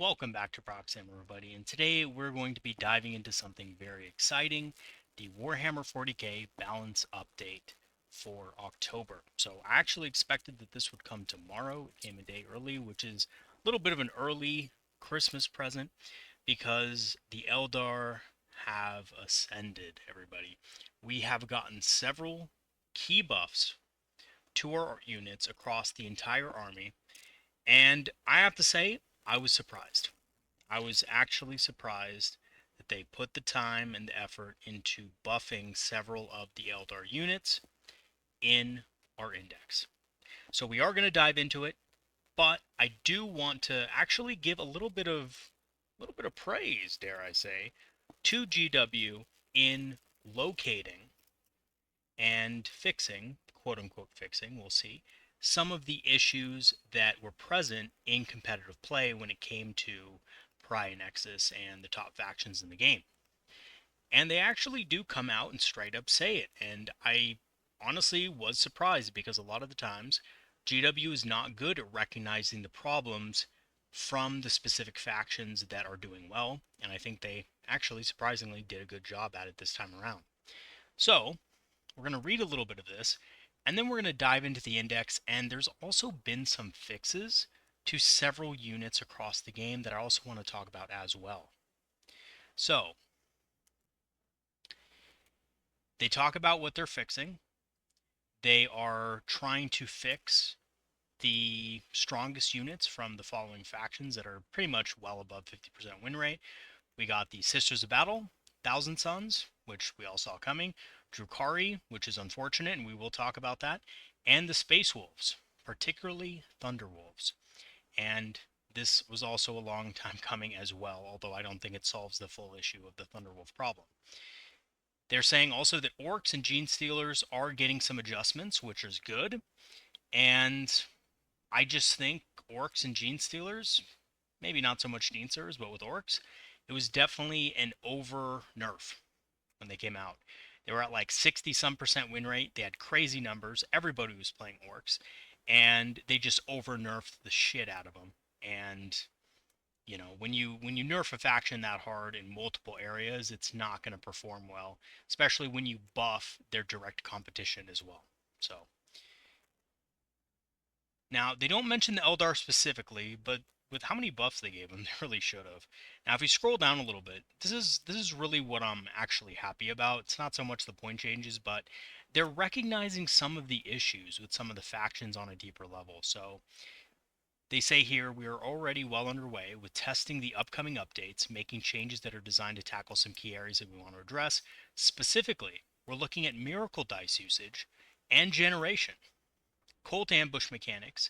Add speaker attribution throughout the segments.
Speaker 1: Welcome back to Proxy, everybody, and today we're going to be diving into something very exciting, the Warhammer 40k balance update for October. So I actually expected that this would come tomorrow. It came a day early, which is a little bit of an early Christmas present because the Eldar have ascended, everybody. We have gotten several key buffs to our units across the entire army, and I have to say, I was surprised. I was actually surprised that they put the time and the effort into buffing several of the Eldar units in our index. So we are going to dive into it, but I do want to actually give a little bit of praise, dare I say, to GW in locating and fixing, quote unquote fixing, we'll see, some of the issues that were present in competitive play when it came to Pariah Nexus and the top factions in the game. And they actually do come out and straight up say it. And I honestly was surprised because a lot of the times GW is not good at recognizing the problems from the specific factions that are doing well. And I think they actually surprisingly did a good job at it this time around. So we're going to read a little bit of this, and then we're going to dive into the index, and there's also been some fixes to several units across the game that I also want to talk about as well. So, they talk about what they're fixing. They are trying to fix the strongest units from the following factions that are pretty much well above 50% win rate. We got the Sisters of Battle, Thousand Sons, which we all saw coming, Drukhari, which is unfortunate, and we will talk about that, and the Space Wolves, particularly Thunder Wolves. And this was also a long time coming as well, although I don't think it solves the full issue of the Thunderwolf problem. They're saying also that Orcs and Gene Stealers are getting some adjustments, which is good. And I just think Orcs and Gene Stealers, maybe not so much Gene Stealers, but with Orcs, it was definitely an over nerf when they came out. They were at like 60 some percent win rate. They had crazy numbers. Everybody was playing Orcs, and they just over nerfed the shit out of them. And when you nerf a faction that hard in multiple areas, it's not going to perform well, especially when you buff their direct competition as well. So now they don't mention the Eldar specifically, but with how many buffs they gave them, they really should have. Now, if we scroll down a little bit, this is really what I'm actually happy about. It's not so much the point changes, but they're recognizing some of the issues with some of the factions on a deeper level. So they say here we are already well underway with testing the upcoming updates, making changes that are designed to tackle some key areas that we want to address. Specifically, we're looking at miracle dice usage and generation, cold ambush mechanics,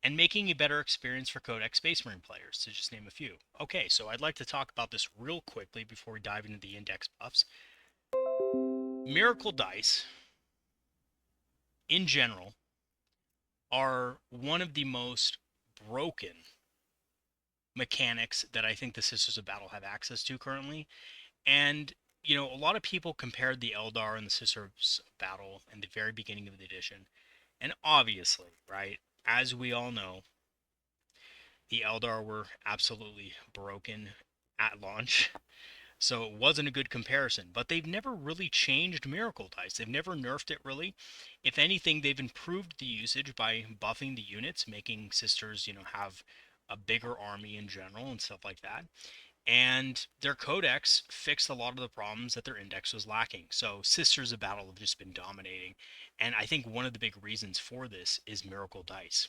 Speaker 1: and making a better experience for Codex Space Marine players, to just name a few. Okay, so I'd like to talk about this real quickly before we dive into the index buffs. Miracle dice, in general, are one of the most broken mechanics that I think the Sisters of Battle have access to currently. And, a lot of people compared the Eldar and the Sisters of Battle in the very beginning of the edition. And obviously, right, as we all know, the Eldar were absolutely broken at launch. So it wasn't a good comparison. But they've never really changed Miracle Dice. They've never nerfed it really. If anything, they've improved the usage by buffing the units, making Sisters, have a bigger army in general and stuff like that. And their codex fixed a lot of the problems that their index was lacking. So Sisters of Battle have just been dominating. And I think one of the big reasons for this is Miracle Dice.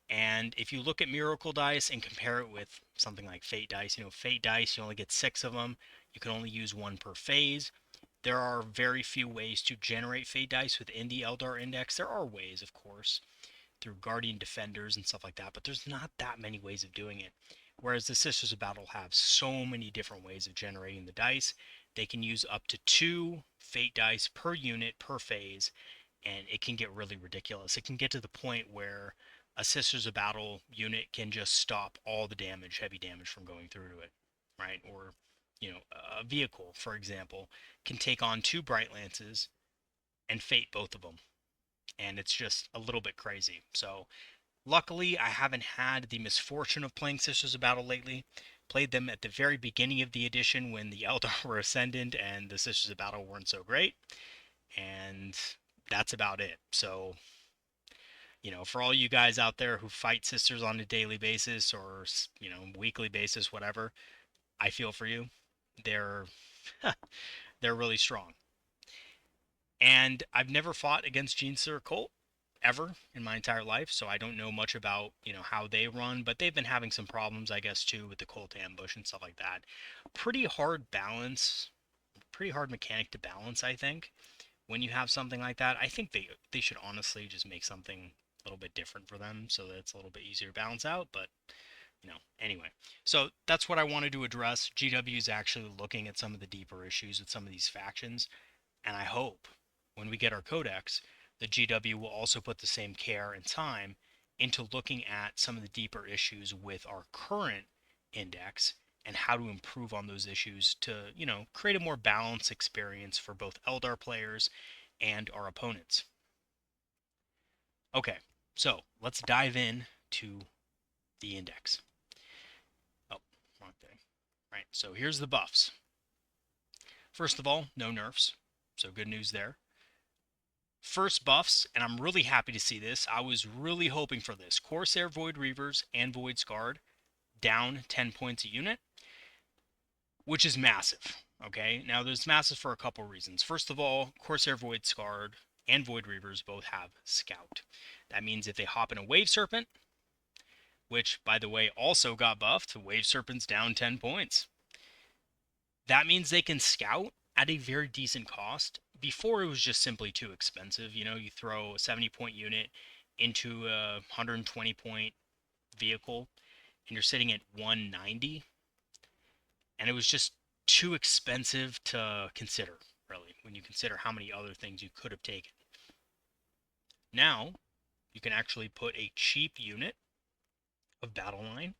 Speaker 1: And if you look at Miracle Dice and compare it with something like Fate Dice, Fate Dice, you only get 6 of them. You can only use one per phase. There are very few ways to generate Fate Dice within the Eldar Index. There are ways, of course, through Guardian Defenders and stuff like that, but there's not that many ways of doing it. Whereas the Sisters of Battle have so many different ways of generating the dice. They can use up to 2 Fate Dice per unit per phase, and it can get really ridiculous. It can get to the point where a Sisters of Battle unit can just stop all the damage, heavy damage, from going through to it, right? Or, a vehicle, for example, can take on 2 Bright Lances and fate both of them. And it's just a little bit crazy. So Luckily, I haven't had the misfortune of playing Sisters of Battle lately. Played them at the very beginning of the edition when the Eldar were Ascendant and the Sisters of Battle weren't so great. And that's about it. So, for all you guys out there who fight Sisters on a daily basis or, weekly basis, whatever, I feel for you. They're they're really strong. And I've never fought against Genestealer Cult ever in my entire life, so I don't know much about, how they run, but they've been having some problems, I guess, too, with the Cult ambush and stuff like that. Pretty hard balance, pretty hard mechanic to balance, I think, when you have something like that. I think they should honestly just make something a little bit different for them so that it's a little bit easier to balance out, but anyway. So that's what I wanted to address. GW is actually looking at some of the deeper issues with some of these factions, and I hope when we get our codex, the GW will also put the same care and time into looking at some of the deeper issues with our current index and how to improve on those issues to, create a more balanced experience for both Eldar players and our opponents. Okay, so let's dive in to the index. Oh, wrong thing. Right, so here's the buffs. First of all, no nerfs, so good news there. First buffs, and I'm really happy to see this. I was really hoping for this. Corsair Void Reavers and Void Scarred down 10 points a unit, which is massive. Okay, now there's massive for a couple reasons. First of all, Corsair Void Scarred and Void Reavers both have Scout. That means if they hop in a Wave Serpent, which, by the way, also got buffed, Wave Serpent's down 10 points. That means they can Scout at a very decent cost. Before, it was just simply too expensive. You throw a 70-point unit into a 120-point vehicle, and you're sitting at 190, and it was just too expensive to consider, really, when you consider how many other things you could have taken. Now, you can actually put a cheap unit of battle line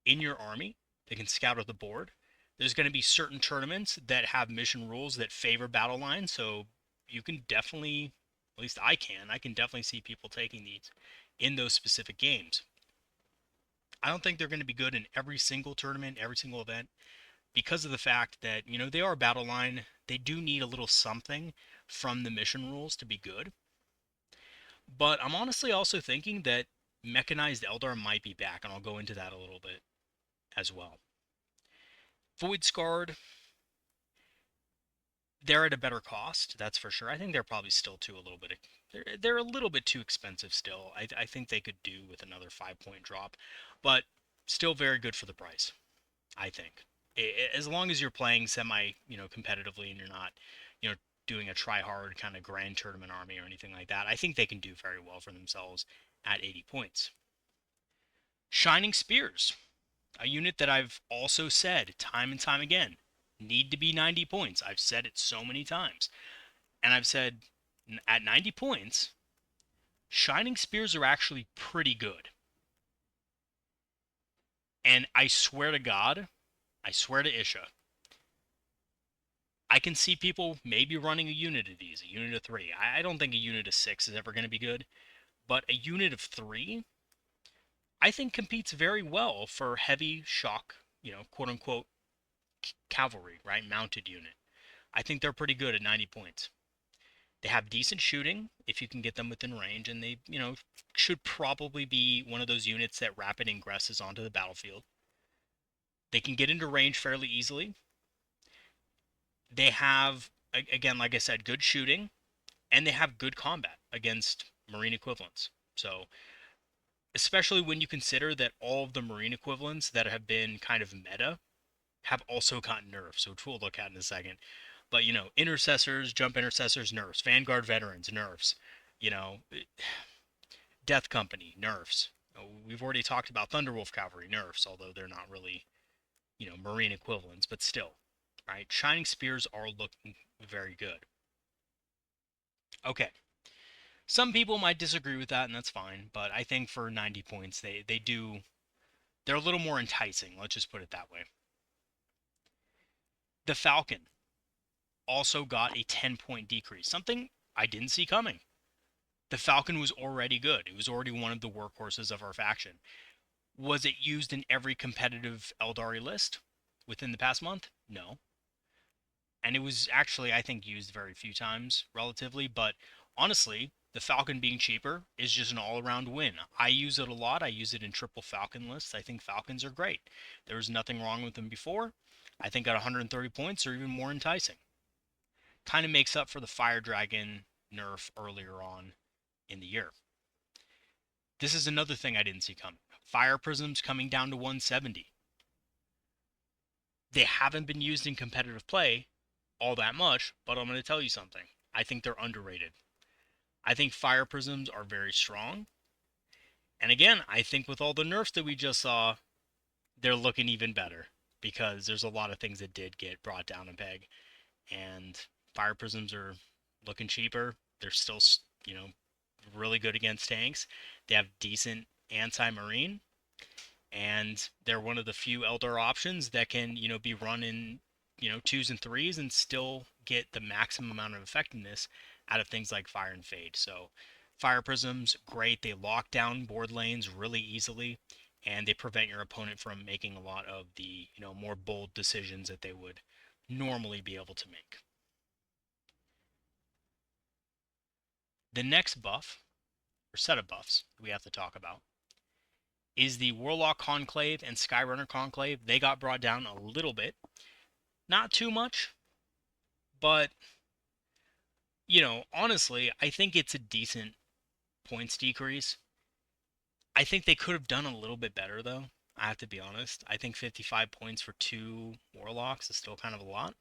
Speaker 1: in your army. They can scout out the board. There's going to be certain tournaments that have mission rules that favor battle line, so you can definitely, at least I can definitely see people taking these in those specific games. I don't think they're going to be good in every single tournament, every single event, because of the fact that, they are battle line. They do need a little something from the mission rules to be good. But I'm honestly also thinking that mechanized Eldar might be back, and I'll go into that a little bit as well. Void Scarred, they're at a better cost, that's for sure. I think they're probably still a little bit. They're a little bit too expensive still. I think they could do with another 5-point drop, but still very good for the price, I think. As long as you're playing semi, competitively and you're not, doing a try-hard kind of grand tournament army or anything like that, I think they can do very well for themselves at 80 points. Shining Spears, a unit that I've also said time and time again, need to be 90 points. I've said it so many times. And I've said at 90 points, Shining Spears are actually pretty good. And I swear to God, I swear to Isha, I can see people maybe running a unit of these, a unit of 3. I don't think a unit of 6 is ever going to be good, but a unit of 3, I think competes very well for heavy shock, quote unquote, cavalry, right? Mounted unit. I think they're pretty good at 90 points. They have decent shooting if you can get them within range, and they, should probably be one of those units that rapid ingresses onto the battlefield. They can get into range fairly easily. They have, again, like I said, good shooting, and they have good combat against Marine equivalents. So, especially when you consider that all of the Marine equivalents that have been kind of meta have also gotten nerfs, which we'll look at in a second. But, intercessors, jump intercessors, nerfs. Vanguard veterans, nerfs. Death Company, nerfs. We've already talked about Thunderwolf Cavalry, nerfs, although they're not really, Marine equivalents, but still. Right? Shining Spears are looking very good. Okay. Some people might disagree with that, and that's fine, but I think for 90 points, they're a little more enticing, let's just put it that way. The Falcon also got a 10-point decrease, something I didn't see coming. The Falcon was already good. It was already one of the workhorses of our faction. Was it used in every competitive Eldari list within the past month? No. And it was actually, I think, used very few times relatively, but honestly, the Falcon being cheaper is just an all-around win. I use it a lot. I use it in triple Falcon lists. I think Falcons are great. There was nothing wrong with them before. I think at 130 points they're even more enticing. Kind of makes up for the Fire Dragon nerf earlier on in the year. This is another thing I didn't see coming. Fire Prisms coming down to 170. They haven't been used in competitive play all that much, but I'm going to tell you something. I think they're underrated. I think Fire Prisms are very strong. And again, I think with all the nerfs that we just saw, they're looking even better because there's a lot of things that did get brought down a peg. And Fire Prisms are looking cheaper. They're still, really good against tanks. They have decent anti-marine. And they're one of the few Eldar options that can, be run in, twos and threes and still get the maximum amount of effectiveness out of things like Fire and Fade. So Fire Prisms, great. They lock down board lanes really easily, and they prevent your opponent from making a lot of the, more bold decisions that they would normally be able to make. The next buff, or set of buffs, we have to talk about is the Warlock Conclave and Skyrunner Conclave. They got brought down a little bit. Not too much, but, honestly, I think it's a decent points decrease. I think they could have done a little bit better, though. I have to be honest. I think 55 points for 2 Warlocks is still kind of a lot.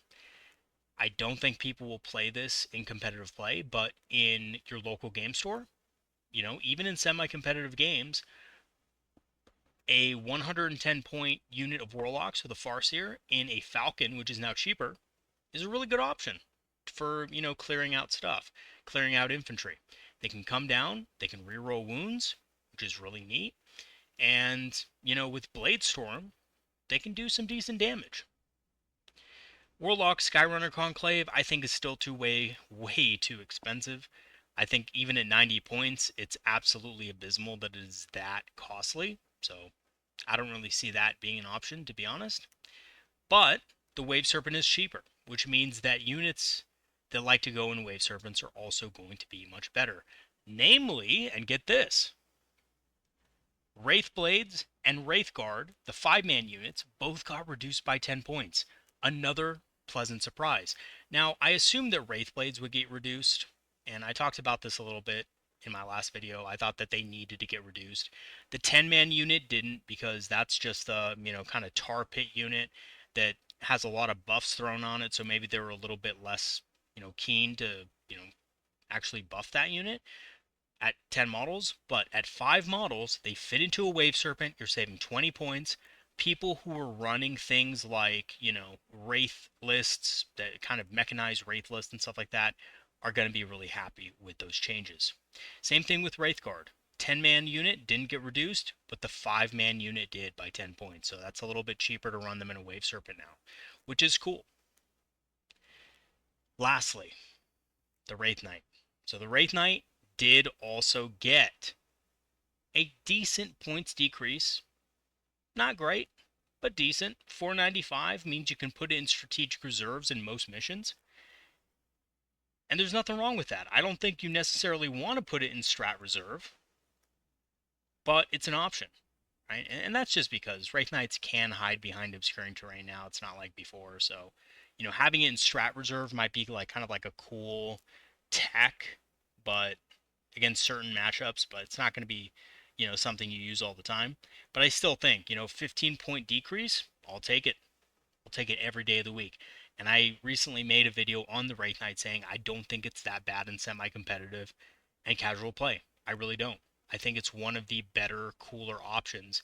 Speaker 1: I don't think people will play this in competitive play, but in your local game store, even in semi-competitive games, a 110 point unit of Warlocks with a Farseer in a Falcon, which is now cheaper, is a really good option for, clearing out stuff, clearing out infantry. They can come down, they can reroll wounds, which is really neat. And, with Bladestorm, they can do some decent damage. Warlock Skyrunner Conclave, I think is still way too expensive. I think even at 90 points, it's absolutely abysmal that it is that costly. So I don't really see that being an option, to be honest. But the Wave Serpent is cheaper, which means that units that like to go in Wave Serpents are also going to be much better. Namely, and get this, Wraith Blades and Wraith Guard, the 5-man units, both got reduced by 10 points. Another pleasant surprise. Now, I assumed that Wraith Blades would get reduced, and I talked about this a little bit in my last video. I thought that they needed to get reduced. The 10-man unit didn't, because that's just a, kind of tar pit unit that has a lot of buffs thrown on it, so maybe they were a little bit less, keen to, actually buff that unit at 10 models, but at 5 models, they fit into a Wave Serpent. You're saving 20 points. People who are running things like, Wraith lists, that kind of mechanized Wraith lists and stuff like that, are going to be really happy with those changes. Same thing with Wraith Guard. 10-man unit didn't get reduced, but the 5-man unit did by 10 points. So that's a little bit cheaper to run them in a Wave Serpent now, which is cool. Lastly, the Wraith Knight. So the Wraith Knight did also get a decent points decrease. Not great, but decent. 495 means you can put it in strategic reserves in most missions. And there's nothing wrong with that. I don't think you necessarily want to put it in strat reserve, but it's an option, right? And that's just because Wraith Knights can hide behind obscuring terrain now. It's not like before. So, having it in strat reserve might be like kind of like a cool tech, but against certain matchups, but it's not going to be, something you use all the time. But I still think, 15-point decrease, I'll take it. I'll take it every day of the week. And I recently made a video on the Wraith Knight saying I don't think it's that bad in semi-competitive and casual play. I really don't. I think it's one of the better, cooler options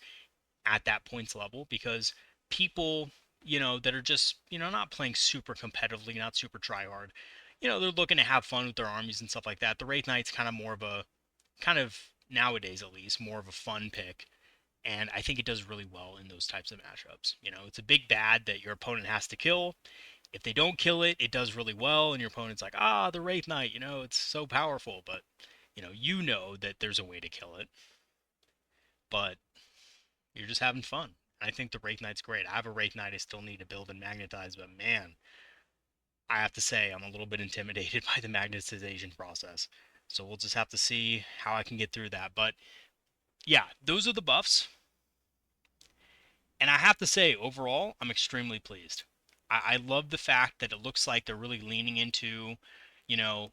Speaker 1: at that points level because people, that are just, not playing super competitively, not super try hard, they're looking to have fun with their armies and stuff like that. The Wraith Knight's kind of nowadays at least, more of a fun pick. And I think it does really well in those types of matchups. It's a big bad that your opponent has to kill. If they don't kill it, it does really well, and your opponent's like, the Wraith Knight, it's so powerful. But You know that there's a way to kill it, but you're just having fun. I think the Wraith Knight's great. I have a Wraith Knight I still need to build and magnetize, but man, I have to say I'm a little bit intimidated by the magnetization process. So we'll just have to see how I can get through that. But yeah, those are the buffs. And I have to say, overall, I'm extremely pleased. I love the fact that it looks like they're really leaning into, you know,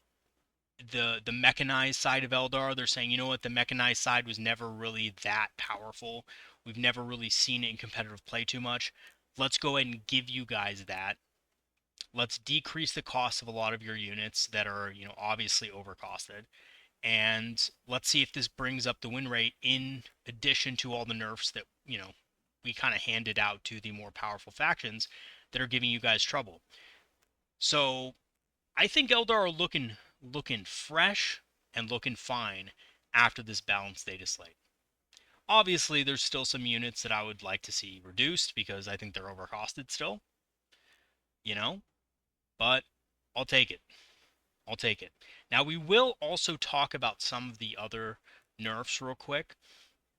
Speaker 1: the mechanized side of Eldar. They're saying, you know what, the mechanized side was never really that powerful. We've never really seen it in competitive play too much. Let's go ahead and give you guys that. Let's decrease the cost of a lot of your units that are, obviously overcosted. And let's see if this brings up the win rate in addition to all the nerfs that, we kind of handed out to the more powerful factions that are giving you guys trouble. So I think Eldar are looking fresh and looking fine after this balanced data slate. Obviously, there's still some units that I would like to see reduced because I think they're overcosted still, you know, but I'll take it. I'll take it. Now, we will also talk about some of the other nerfs real quick.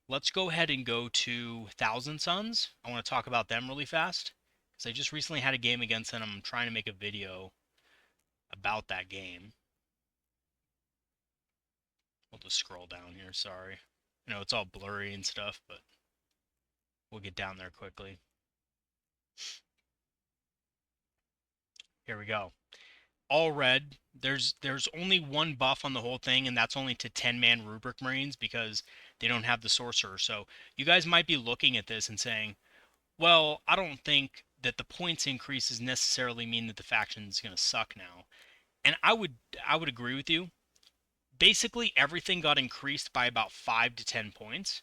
Speaker 1: Let's go ahead and go to Thousand Suns. I want to talk about them really fast because I just recently had a game against them. I'm trying to make a video about that game. We'll just scroll down here, sorry. I know it's all blurry and stuff, but we'll get down there quickly. Here we go. All red. There's only one buff on the whole thing, and that's only to 10-man Rubric Marines because they don't have the Sorcerer. So you guys might be looking at this and saying, well, I don't think that the points increases necessarily mean that the faction's going to suck now. And I would agree with you. Basically, everything got increased by about 5 to 10 points.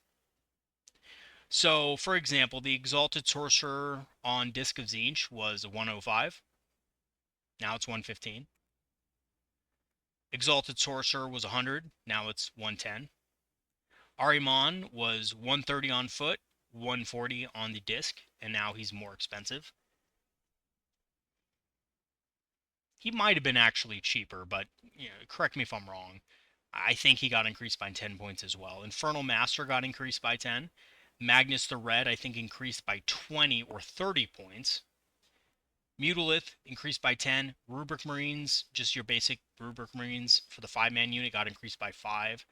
Speaker 1: So, for example, the Exalted Sorcerer on Disc of Tzeentch was 105. Now it's 115. Exalted Sorcerer was 100. Now it's 110. Ahriman was 130 on foot, 140 on the disc, and now he's more expensive. He might have been actually cheaper, but correct me if I'm wrong. I think he got increased by 10 points as well. Infernal Master got increased by 10. Magnus the Red, I think, increased by 20 or 30 points. Mutalith increased by 10. Rubric Marines, just your basic Rubric Marines for the 5-man unit, got increased by 5.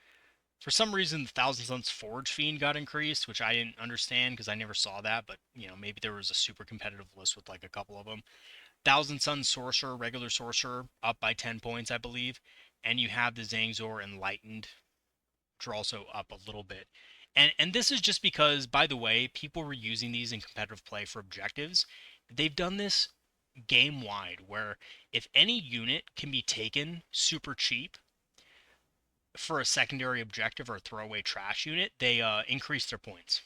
Speaker 1: For some reason, the Thousand Suns Forge Fiend got increased, which I didn't understand because I never saw that, but, maybe there was a super competitive list with, like, a couple of them. Thousand Suns Sorcerer, regular Sorcerer, up by 10 points, I believe. And you have the Zangzor Enlightened, which are also up a little bit. And this is just because, by the way, people were using these in competitive play for objectives. They've done this game-wide, where if any unit can be taken super cheap for a secondary objective or a throwaway trash unit, they increase their points.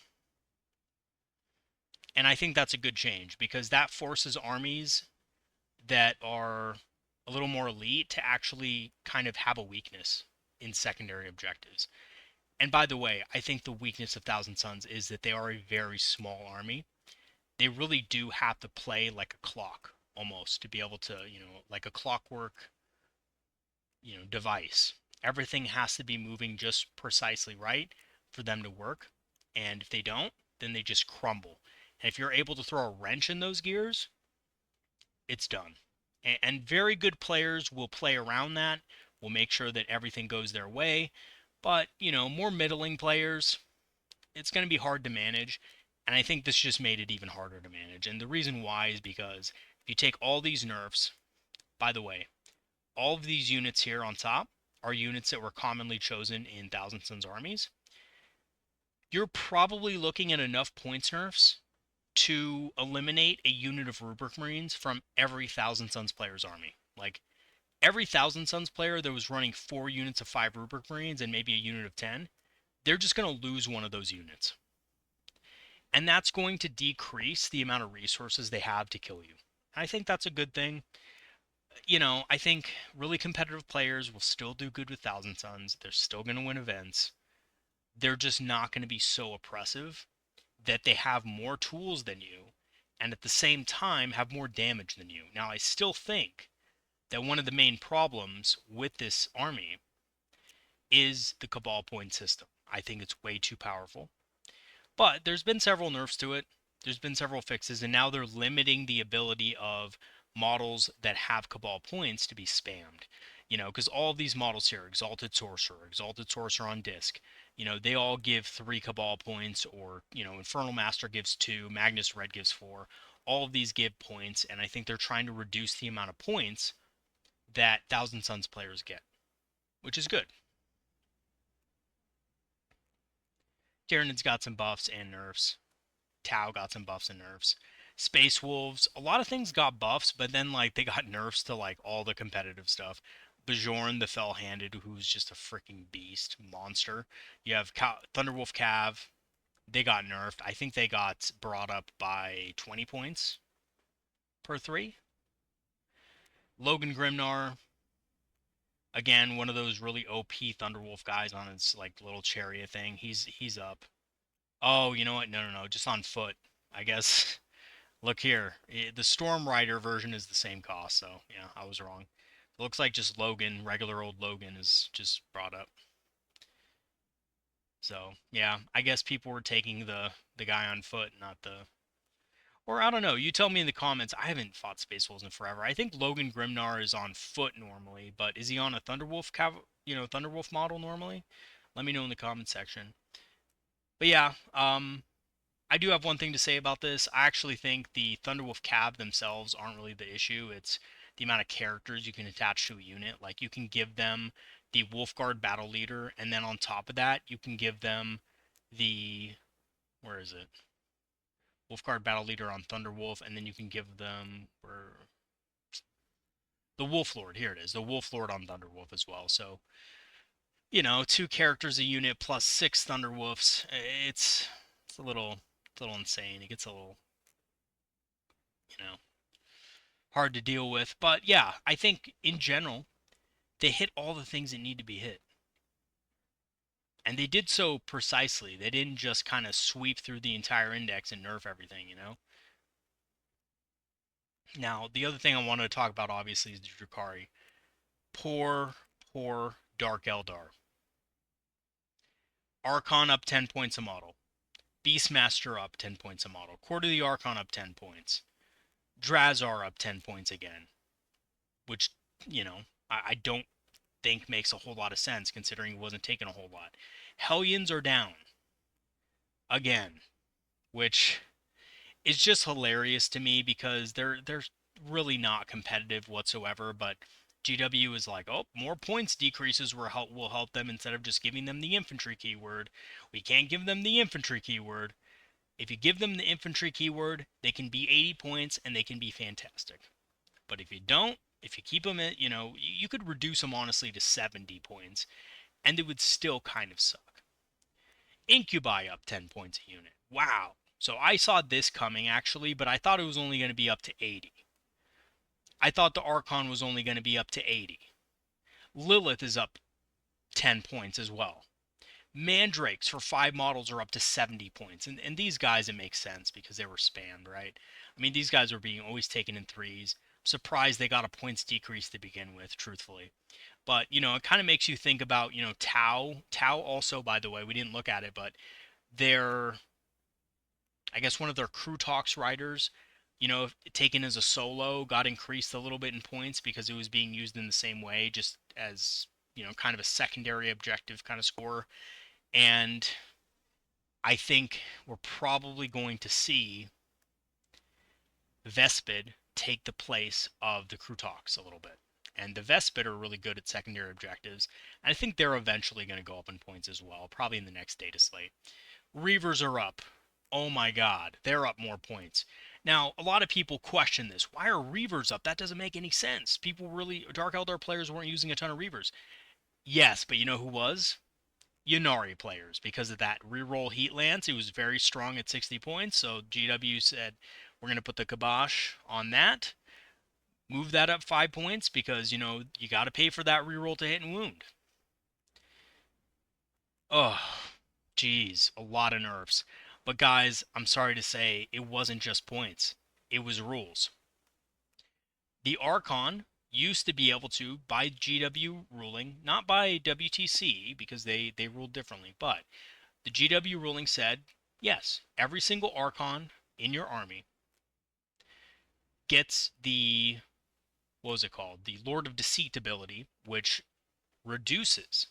Speaker 1: And I think that's a good change because that forces armies that are a little more elite to actually kind of have a weakness in secondary objectives. And by the way, I think the weakness of Thousand Suns is that they are a very small army. They really do have to play like a clock almost to be able to, like a clockwork, device. Everything has to be moving just precisely right for them to work. And if they don't, then they just crumble. And if you're able to throw a wrench in those gears, it's done. And very good players will play around that, will make sure that everything goes their way. But, more middling players, it's going to be hard to manage. And I think this just made it even harder to manage. And the reason why is because if you take all these nerfs, by the way, all of these units here on top are units that were commonly chosen in Thousand Suns armies. You're probably looking at enough points nerfs to eliminate a unit of Rubric Marines from every Thousand Suns player's army. Like, every Thousand Suns player that was running 4 units of 5 Rubric Marines and maybe a unit of 10, they're just going to lose one of those units. And that's going to decrease the amount of resources they have to kill you. I think that's a good thing. I think really competitive players will still do good with Thousand Suns. They're still going to win events. They're just not going to be so oppressive that they have more tools than you and at the same time have more damage than you. Now, I still think that one of the main problems with this army is the Cabal point system. I think it's way too powerful. But there's been several nerfs to it. There's been several fixes, and now they're limiting the ability of models that have Cabal points to be spammed. You know, because all of these models here, Exalted Sorcerer on disc, you know, they all give 3 Cabal points, or, you know, Infernal Master gives 2, Magnus Red gives 4. All of these give points, and I think they're trying to reduce the amount of points that Thousand Suns players get, which is good. Tyranid's got some buffs and nerfs. Tau got some buffs and nerfs. Space Wolves, a lot of things got buffs, but then like they got nerfs to like all the competitive stuff. Bjorn the Fell-Handed, who's just a freaking beast, monster. You have Thunderwolf Cav, they got nerfed. I think they got brought up by 20 points per 3. Logan Grimnar, again, one of those really OP Thunderwolf guys on his like little chariot thing. He's up. Oh, you know what? No. Just on foot, I guess. Look here. The Storm Rider version is the same cost, so yeah, I was wrong. It looks like just Logan, regular old Logan, is just brought up. So yeah, I guess people were taking the guy on foot, not the. Or I don't know. You tell me in the comments. I haven't fought Space Wolves in forever. I think Logan Grimnar is on foot normally, but is he on a Thunderwolf Thunderwolf model normally? Let me know in the comment section. But yeah, I do have one thing to say about this. I actually think the Thunderwolf Cab themselves aren't really the issue. It's the amount of characters you can attach to a unit. Like, you can give them the Wolfguard Battle Leader, and then on top of that, you can give them the... Where is it? Wolfguard Battle Leader on Thunderwolf, and then you can give them... The Wolf Lord, here it is. The Wolf Lord on Thunderwolf as well. So, you know, 2 characters a unit plus 6 Thunderwolves. It's a little insane. It gets a little, you know, hard to deal with. But yeah, I think in general, they hit all the things that need to be hit. And they did so precisely. They didn't just kind of sweep through the entire index and nerf everything, you know? Now, the other thing I wanted to talk about, obviously, is the Drukhari. Poor Dark Eldar. Archon up 10 points a model. Beastmaster up 10 points a model. Court of the Archon up 10 points. Drazar up 10 points again. Which, you know, I don't think makes a whole lot of sense considering it wasn't taking a whole lot. Hellions are down. Again. Which is just hilarious to me because they're really not competitive whatsoever, but GW is like, oh, more points decreases will help them instead of just giving them the infantry keyword. We can't give them the infantry keyword. If you give them the infantry keyword, they can be 80 points and they can be fantastic. But if you don't, if you keep them at, you know, you could reduce them honestly to 70 points and it would still kind of suck. Incubi up 10 points a unit. Wow. So I saw this coming actually, but I thought it was only going to be up to 80. I thought the Archon was only going to be up to 80. Lilith is up 10 points as well. Mandrakes for 5 models are up to 70 points. And these guys, it makes sense because they were spammed, right? I mean, these guys were being always taken in 3s. I'm surprised they got a points decrease to begin with, truthfully. But, you know, it kind of makes you think about, you know, Tau. Tau also, by the way, we didn't look at it, but they're, I guess, one of their Crew Talks riders, you know, taken as a solo, got increased a little bit in points because it was being used in the same way, just as, you know, kind of a secondary objective kind of score. And I think we're probably going to see Vespid take the place of the Crew Talks a little bit. And the Vespid are really good at secondary objectives. And I think they're eventually going to go up in points as well, probably in the next data slate. Reavers are up. Oh my god, they're up more points. Now, a lot of people question this. Why are Reavers up? That doesn't make any sense. Dark Eldar players weren't using a ton of Reavers. Yes, but you know who was? Ynnari players, because of that reroll Heat Lance. He was very strong at 60 points, so GW said, we're going to put the kibosh on that. Move that up 5 points because, you know, you got to pay for that reroll to hit and wound. Oh, geez, a lot of nerfs. But guys, I'm sorry to say, it wasn't just points. It was rules. The Archon used to be able to, by GW ruling, not by WTC, because they ruled differently, but the GW ruling said, yes, every single Archon in your army gets the, what was it called? The Lord of Deceit ability, which reduces,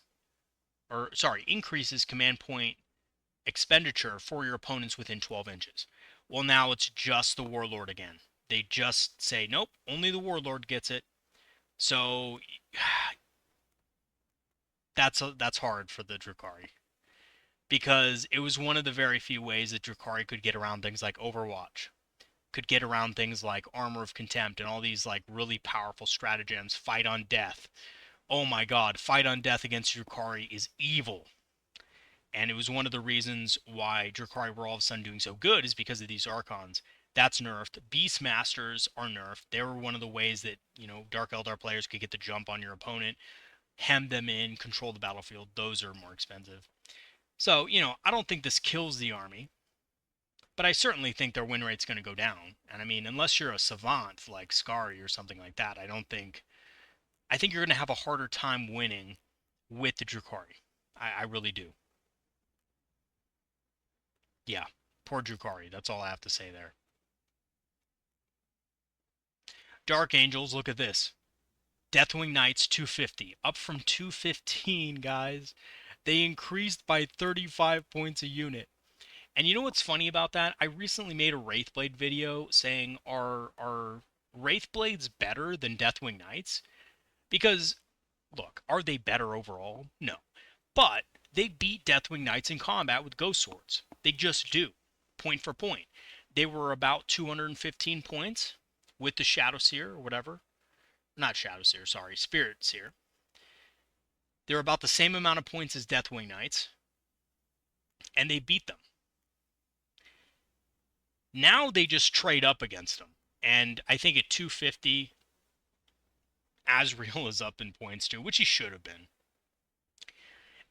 Speaker 1: or sorry, increases command point expenditure for your opponents within 12 inches. Well, now it's just the Warlord again. They just say, nope, only the Warlord gets it. So that's hard for the Drukhari, because it was one of the very few ways that Drukhari could get around things like Overwatch, could get around things like Armor of Contempt and all these like really powerful stratagems. Fight on Death. Oh my god, Fight on Death against Drukhari is evil. And it was one of the reasons why Drukhari were all of a sudden doing so good, is because of these Archons. That's nerfed. Beastmasters are nerfed. They were one of the ways that, Dark Eldar players could get the jump on your opponent, hem them in, control the battlefield. Those are more expensive. So, I don't think this kills the army, but I certainly think their win rate's going to go down. And I mean, unless you're a savant like Skari or something like that, I think you're going to have a harder time winning with the Drukhari. I really do. Yeah, poor Drukhari. That's all I have to say there. Dark Angels, look at this. Deathwing Knights 250, up from 215, guys. They increased by 35 points a unit. And you know what's funny about that? I recently made a Wraithblade video saying, are Wraithblades better than Deathwing Knights? Because, look, are they better overall? No. But they beat Deathwing Knights in combat with Ghost Swords. They just do, point for point. They were about 215 points with the Shadow Seer or whatever. Not Shadow Seer, sorry, Spirit Seer. They're about the same amount of points as Deathwing Knights, and they beat them. Now they just trade up against them. And I think at 250, Azrael is up in points too, which he should have been.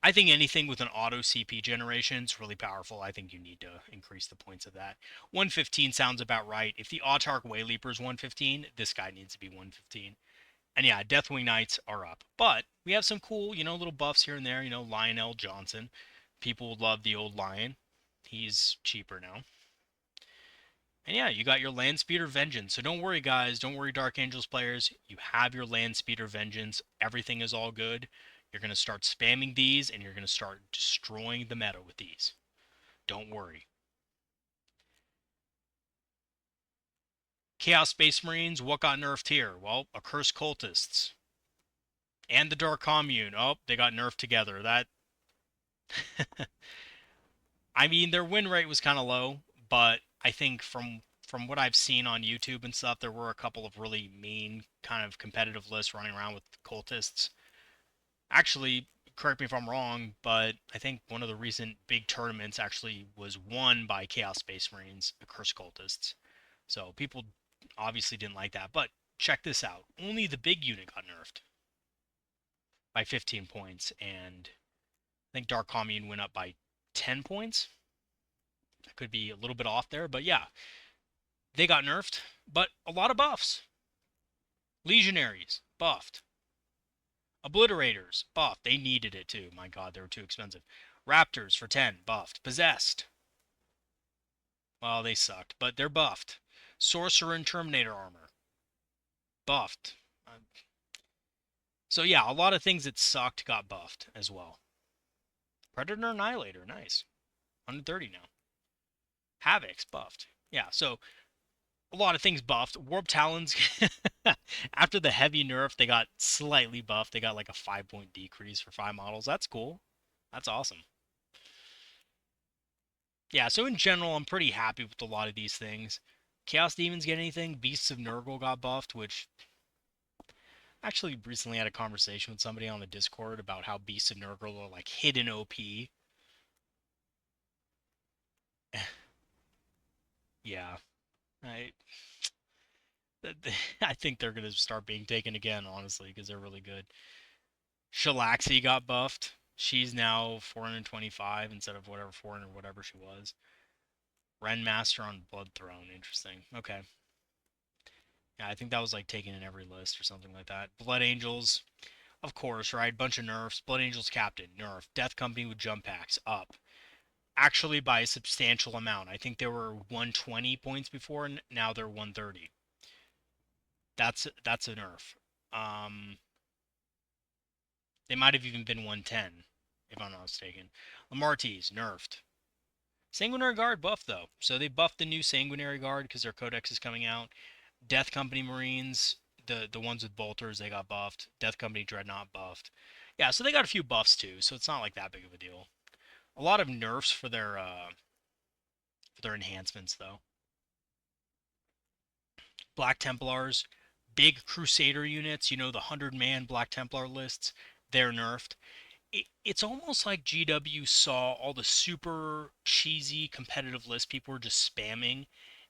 Speaker 1: I think anything with an auto CP generation is really powerful. I think you need to increase the points of that. 115 sounds about right. If the Autarch Wayleaper is 115, this guy needs to be 115. And yeah, Deathwing Knights are up. But we have some cool, little buffs here and there. Lionel Johnson. People love the old Lion. He's cheaper now. And yeah, you got your Landspeeder Vengeance. So don't worry, guys. Don't worry, Dark Angels players. You have your Landspeeder Vengeance. Everything is all good. You're going to start spamming these, and you're going to start destroying the meta with these. Don't worry. Chaos Space Marines, what got nerfed here? Well, Accursed Cultists. And the Dark Commune. Oh, they got nerfed together. That... I mean, their win rate was kind of low, but I think from what I've seen on YouTube and stuff, there were a couple of really mean kind of competitive lists running around with cultists. Actually, correct me if I'm wrong, but I think one of the recent big tournaments actually was won by Chaos Space Marines, the Curse Cultists. So people obviously didn't like that. But check this out. Only the big unit got nerfed by 15 points, and I think Dark Commune went up by 10 points. I could be a little bit off there, but yeah. They got nerfed, but a lot of buffs. Legionaries, buffed. Obliterators, buffed. They needed it too. My god, they were too expensive. Raptors for 10, buffed. Possessed. Well, they sucked, but they're buffed. Sorcerer and Terminator armor. Buffed. So yeah, a lot of things that sucked got buffed as well. Predator Annihilator, nice. 130 now. Havoc's buffed. Yeah, so a lot of things buffed. Warp Talons, after the heavy nerf, they got slightly buffed. They got like a 5-point decrease for 5 models. That's cool. That's awesome. Yeah, so in general, I'm pretty happy with a lot of these things. Chaos Demons get anything? Beasts of Nurgle got buffed, which... Actually recently had a conversation with somebody on the Discord about how Beasts of Nurgle are like hidden OP. Yeah. I I think they're going to start being taken again, honestly, because they're really good. Shalaxi got buffed. She's now 425 instead of whatever 400 whatever she was. Renmaster on Blood Throne. Interesting. Okay. Yeah, I think that was like taken in every list or something like that. Blood Angels, of course, right? Bunch of nerfs. Blood Angels Captain, nerf. Death Company with jump packs, up. Actually, by a substantial amount. I think they were 120 points before, and now they're 130. That's a nerf. Um, they might have even been 110, if I'm not mistaken. Lamarties, nerfed. Sanguinary Guard buff, though. So they buffed the new Sanguinary Guard because their codex is coming out. Death Company Marines, the ones with bolters, they got buffed. Death Company Dreadnought buffed. Yeah, so they got a few buffs too, so it's not like that big of a deal. A lot of nerfs for their enhancements though. Black Templars, big Crusader units, the 100-man Black Templar lists, they're nerfed. It's almost like GW saw all the super cheesy competitive lists people were just spamming,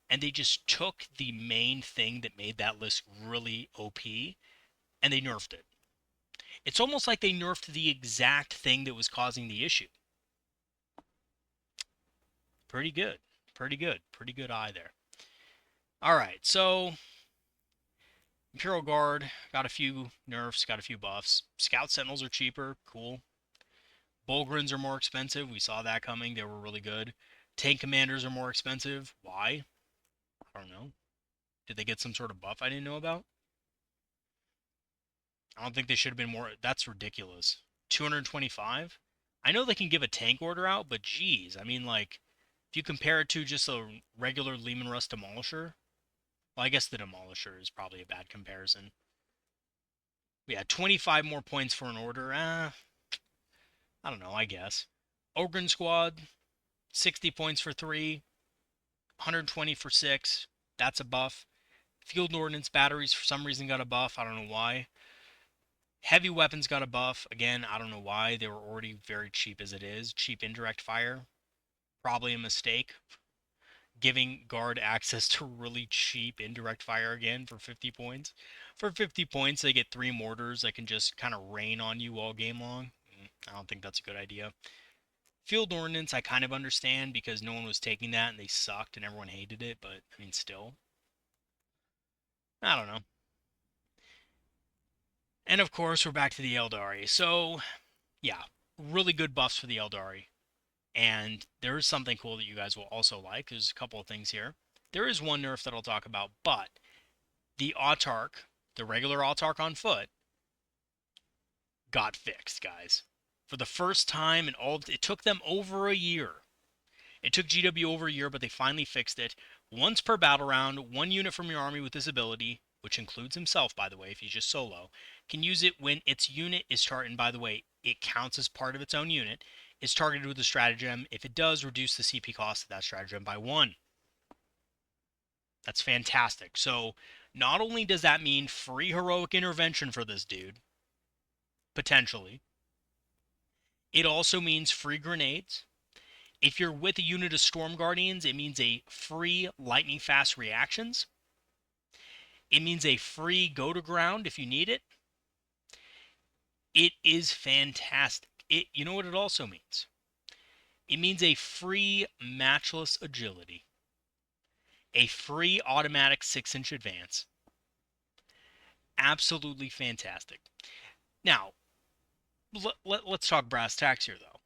Speaker 1: and they just took the main thing that made that list really OP and they nerfed it. It's almost like they nerfed the exact thing that was causing the issue. Pretty good. Pretty good. Pretty good eye there. All right, so Imperial Guard got a few nerfs, got a few buffs. Scout Sentinels are cheaper. Cool. Bulgrins are more expensive. We saw that coming. They were really good. Tank Commanders are more expensive. Why? I don't know. Did they get some sort of buff I didn't know about? I don't think they should have been more. That's ridiculous. 225? I know they can give a tank order out, but geez, I mean, like, if you compare it to just a regular Lehman Russ Demolisher, well, I guess the Demolisher is probably a bad comparison. Yeah, 25 more points for an order. I don't know, I guess. Ogren Squad, 60 points for 3, 120 for 6. That's a buff. Field Ordnance Batteries, for some reason, got a buff. I don't know why. Heavy weapons got a buff. Again, I don't know why. They were already very cheap as it is. Cheap indirect fire. Probably a mistake. Giving guard access to really cheap indirect fire again for 50 points. For 50 points, they get 3 mortars that can just kind of rain on you all game long. I don't think that's a good idea. Field Ordnance, I kind of understand because no one was taking that and they sucked and everyone hated it, but I mean, still. I don't know. And of course, we're back to the Aeldari. So, yeah, really good buffs for the Aeldari. And there is something cool that you guys will also like. There's a couple of things here. There is one nerf that I'll talk about, but the Autarch, the regular Autarch on foot, got fixed, guys. For the first time in all, it took them over a year. It took GW over a year, but they finally fixed it. Once per battle round, one unit from your army with this ability, which includes himself, by the way, if he's just solo, can use it when its unit is targeted. And by the way, it counts as part of its own unit. Is targeted with a stratagem. If it does, reduce the CP cost of that stratagem by 1. That's fantastic. So, not only does that mean free heroic intervention for this dude, potentially, it also means free grenades. If you're with a unit of Storm Guardians, it means a free lightning fast reactions. It means a free go to ground if you need it. It is fantastic. You know what it also means? It means a free matchless agility, a free automatic 6-inch advance. Absolutely fantastic. Now, let's talk brass tacks here, though.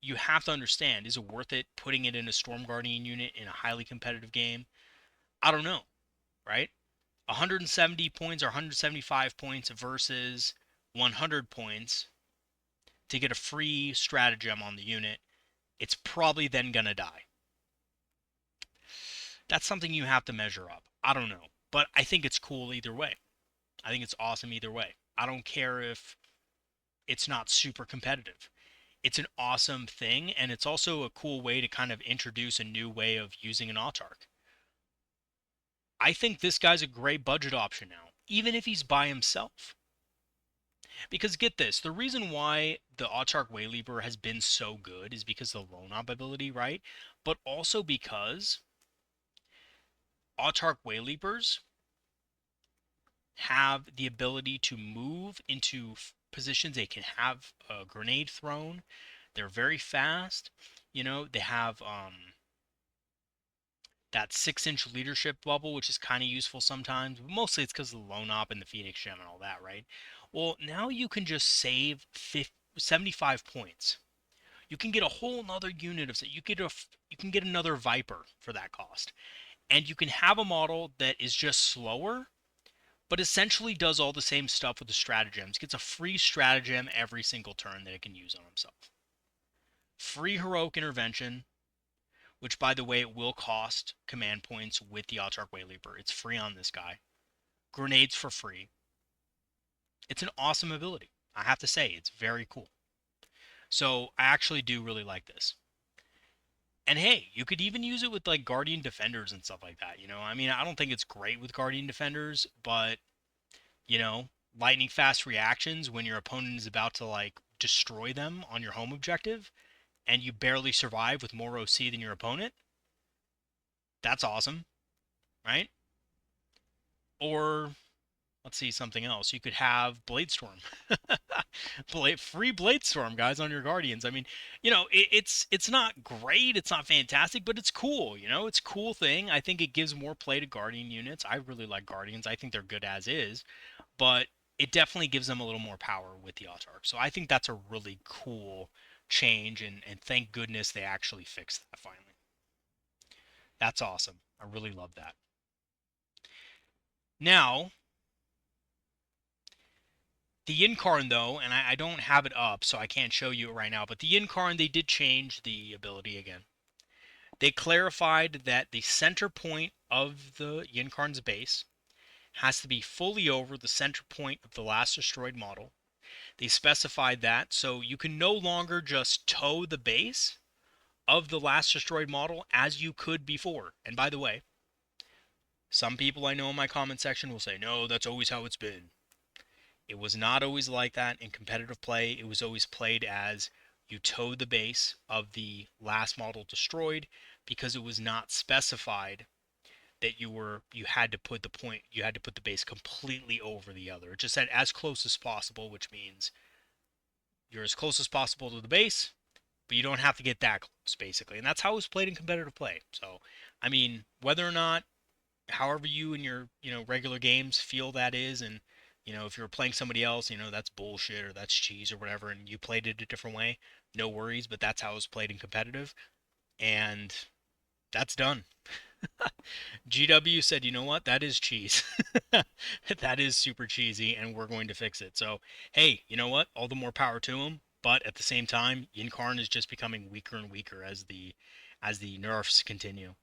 Speaker 1: You have to understand, is it worth it putting it in a Storm Guardian unit in a highly competitive game? I don't know, right? 170 points or 175 points versus 100 points to get a free stratagem on the unit, it's probably then going to die. That's something you have to measure up. I don't know. But I think it's cool either way. I think it's awesome either way. I don't care if it's not super competitive. It's an awesome thing, and it's also a cool way to kind of introduce a new way of using an Autarch. I think this guy's a great budget option now, even if he's by himself. Because get this, the reason why the Autarch Wayleaper has been so good is because of the Lone Op ability, right? But also because Autarch Wayleapers have the ability to move into positions they can have a grenade thrown. They're very fast. They have that 6-inch leadership bubble, which is kind of useful sometimes. But mostly it's because of the lone op and the Phoenix Gem and all that, right? Well, now you can just save 75 points. You can get a whole nother unit of you can get another Viper for that cost. And you can have a model that is just slower, but essentially does all the same stuff with the stratagems. Gets a free stratagem every single turn that it can use on himself. Free heroic intervention, which by the way, it will cost command points with the Autarch Wayleaper. It's free on this guy. Grenades for free. It's an awesome ability. I have to say, it's very cool. So I actually do really like this. And hey, you could even use it with like Guardian Defenders and stuff like that. I mean, I don't think it's great with Guardian Defenders, but you know, lightning fast reactions when your opponent is about to like destroy them on your home objective and you barely survive with more OC than your opponent. That's awesome, right? Or let's see something else. You could have Bladestorm. Free Bladestorm, guys, on your Guardians. I mean, it's not great, it's not fantastic, but it's cool. It's a cool thing. I think it gives more play to Guardian units. I really like Guardians. I think they're good as is, but it definitely gives them a little more power with the Autarch. So I think that's a really cool change, and thank goodness they actually fixed that finally. That's awesome. I really love that. Now, the Incarn, though, and I don't have it up, so I can't show you it right now, but the Incarn, they did change the ability again. They clarified that the center point of the Yinkarn's base has to be fully over the center point of the last destroyed model. They specified that, so you can no longer just tow the base of the last destroyed model as you could before. And by the way, some people I know in my comment section will say, no, that's always how it's been. It was not always like that in competitive play. It was always played as you towed the base of the last model destroyed because it was not specified that you had to put the base completely over the other. It just said as close as possible, which means you're as close as possible to the base, but you don't have to get that close, basically. And that's how it was played in competitive play. So, I mean, whether or not, however you in your, regular games feel that is, and, if you're playing somebody else, that's bullshit or that's cheese or whatever, and you played it a different way, no worries, but that's how it was played in competitive. And that's done. GW said, you know what? That is cheese. That is super cheesy, and we're going to fix it. So, hey, you know what? All the more power to him. But at the same time, Yinkarn is just becoming weaker and weaker as the nerfs continue.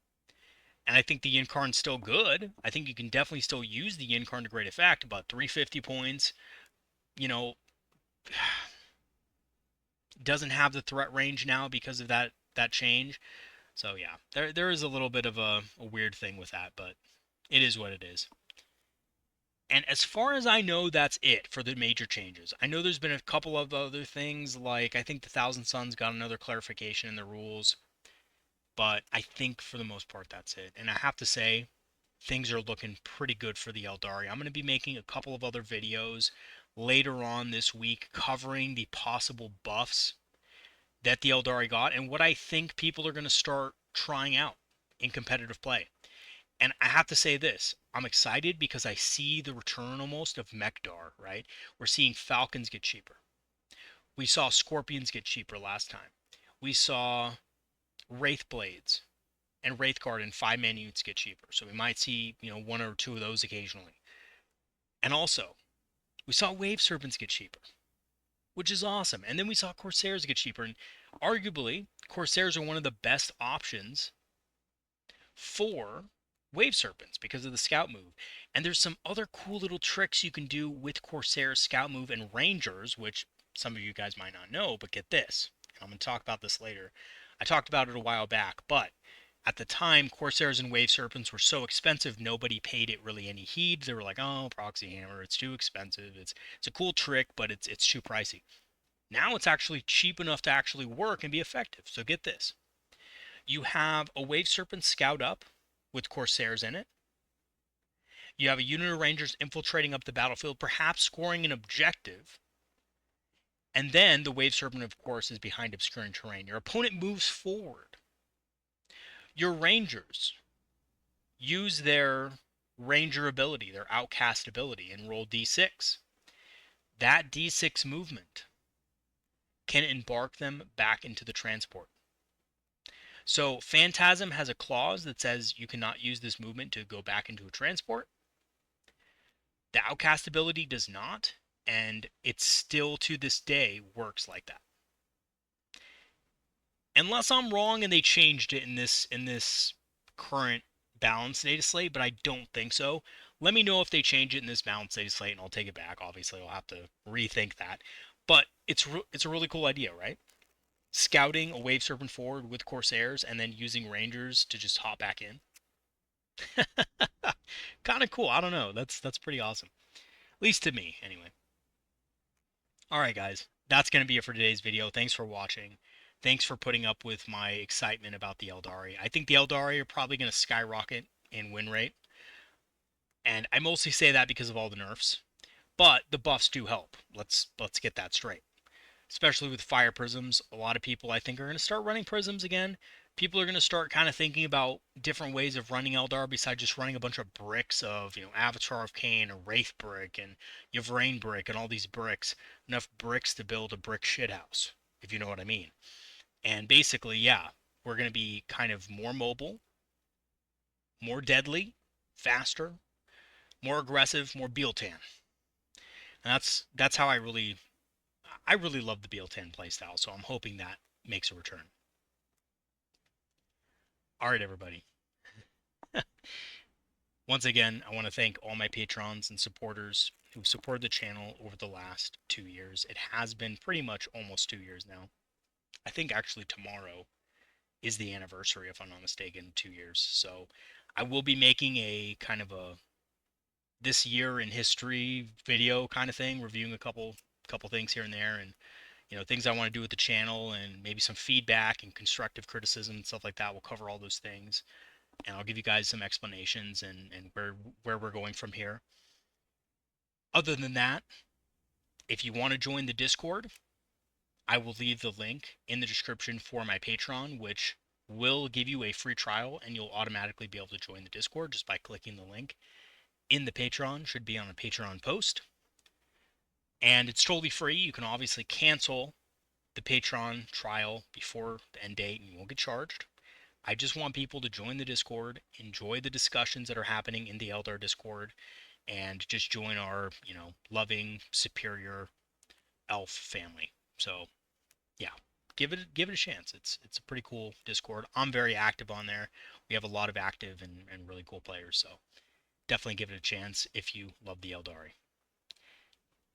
Speaker 1: And I think the Yinkarn's still good. I think you can definitely still use the Yinkarn to great effect. But 350 points, you know, doesn't have the threat range now because of that change. So yeah, there is a little bit of a weird thing with that, but it is what it is. And as far as I know, that's it for the major changes. I know there's been a couple of other things, like I think the Thousand Suns got another clarification in the rules, but I think for the most part that's it. And I have to say, things are looking pretty good for the Aeldari. I'm going to be making a couple of other videos later on this week covering the possible buffs that the Aeldari got and what I think people are going to start trying out in competitive play. And I have to say this, I'm excited because I see the return almost of Mechdar, right? We're seeing Falcons get cheaper. We saw Scorpions get cheaper last time. We saw Wraith Blades and Wraith Guard and 5-man units get cheaper. So we might see, one or two of those occasionally. And also, we saw Wave Serpents get cheaper, which is awesome. And then we saw Corsairs get cheaper. And arguably, Corsairs are one of the best options for Wave Serpents because of the Scout move. And there's some other cool little tricks you can do with Corsair's Scout move and Rangers, which some of you guys might not know, but get this. I'm going to talk about this later. I talked about it a while back, but at the time, Corsairs and Wave Serpents were so expensive, nobody paid it really any heed. They were like, oh, Proxy Hammer, it's too expensive. It's a cool trick, but it's too pricey. Now it's actually cheap enough to actually work and be effective. So get this. You have a Wave Serpent Scout up with Corsairs in it. You have a unit of Rangers infiltrating up the battlefield, perhaps scoring an objective. And then the Wave Serpent, of course, is behind obscuring terrain. Your opponent moves forward. Your Rangers use their ranger ability, their outcast ability, and roll d6. That d6 movement can embark them back into the transport. So Phantasm has a clause that says you cannot use this movement to go back into a transport. The outcast ability does not, and it still to this day works like that. Unless I'm wrong and they changed it in this current balance data slate, but I don't think so. Let me know if they change it in this balance data slate, and I'll take it back. Obviously, I'll have to rethink that. But it's a really cool idea, right? Scouting a Wave Serpent forward with Corsairs and then using Rangers to just hop back in. Kind of cool. I don't know. That's pretty awesome. At least to me, anyway. Alright guys, that's going to be it for today's video. Thanks for watching. Thanks for putting up with my excitement about the Aeldari. I think the Aeldari are probably going to skyrocket in win rate. And I mostly say that because of all the nerfs. But the buffs do help. Let's get that straight. Especially with fire prisms, a lot of people I think are going to start running prisms again. People are going to start kind of thinking about different ways of running Eldar besides just running a bunch of bricks of, Avatar of Cain, or Wraith brick, and Yvrain brick, and all these bricks. Enough bricks to build a brick shithouse, if you know what I mean. And basically, yeah, we're going to be kind of more mobile, more deadly, faster, more aggressive, more Bealtan. And that's how I really love the Bealtan playstyle, so I'm hoping that makes a return. Alright, everybody. Once again, I want to thank all my patrons and supporters who've supported the channel over the last 2 years. It has been pretty much almost 2 years now. I think actually tomorrow is the anniversary, if I'm not mistaken, 2 years. So I will be making a kind of a this year in history video kind of thing, reviewing a couple things here and there, and things I want to do with the channel, and maybe some feedback and constructive criticism and stuff like that. We'll cover all those things, and I'll give you guys some explanations and where we're going from here. Other than that, if you want to join the Discord, I will leave the link in the description for my Patreon, which will give you a free trial, and you'll automatically be able to join the Discord just by clicking the link in the Patreon. Should be on a Patreon post. And it's totally free. You can obviously cancel the Patreon trial before the end date and you won't get charged. I just want people to join the Discord, enjoy the discussions that are happening in the Eldar Discord, and just join our, loving, superior elf family. So, yeah, give it a chance. It's a pretty cool Discord. I'm very active on there. We have a lot of active and really cool players, so definitely give it a chance if you love the Aeldari.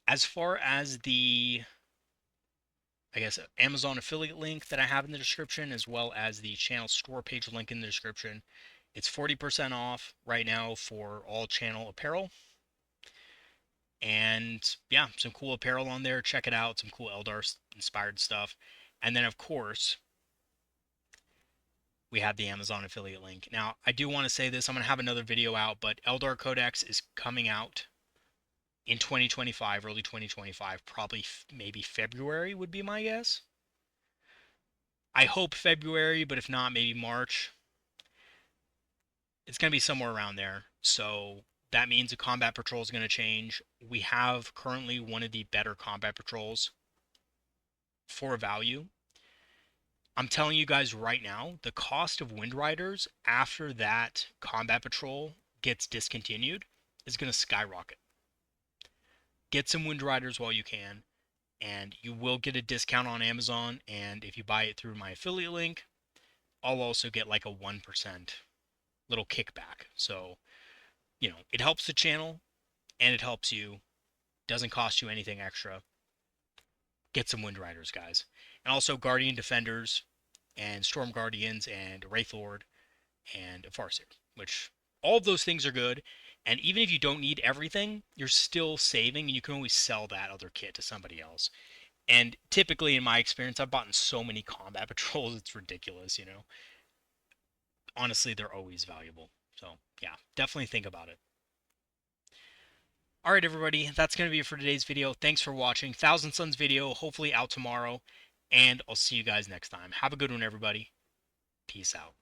Speaker 1: As far as the, I guess, Amazon affiliate link that I have in the description, as well as the channel store page link in the description, it's 40% off right now for all channel apparel. And yeah, some cool apparel on there. Check it out. Some cool Eldar inspired stuff. And then, of course, we have the Amazon affiliate link. Now, I do want to say this. I'm going to have another video out, but Eldar Codex is coming out in 2025, early 2025, probably maybe February would be my guess. I hope February, but if not, maybe March. It's going to be somewhere around there. So that means the combat patrol is going to change. We have currently one of the better combat patrols for value. I'm telling you guys right now, the cost of Wind Riders after that combat patrol gets discontinued is going to skyrocket. Get some Wind Riders while you can, and you will get a discount on Amazon, and if you buy it through my affiliate link, I'll also get like a 1% little kickback. So, it helps the channel, and it helps you. Doesn't cost you anything extra. Get some Wind Riders, guys. And also Guardian Defenders, and Storm Guardians, and Wraithlord, and Farseer, which all of those things are good. And even if you don't need everything, you're still saving, and you can always sell that other kit to somebody else. And typically, in my experience, I've bought in so many combat patrols, it's ridiculous, Honestly, they're always valuable. So, yeah, definitely think about it. Alright, everybody, that's going to be it for today's video. Thanks for watching. Thousand Suns video, hopefully out tomorrow. And I'll see you guys next time. Have a good one, everybody. Peace out.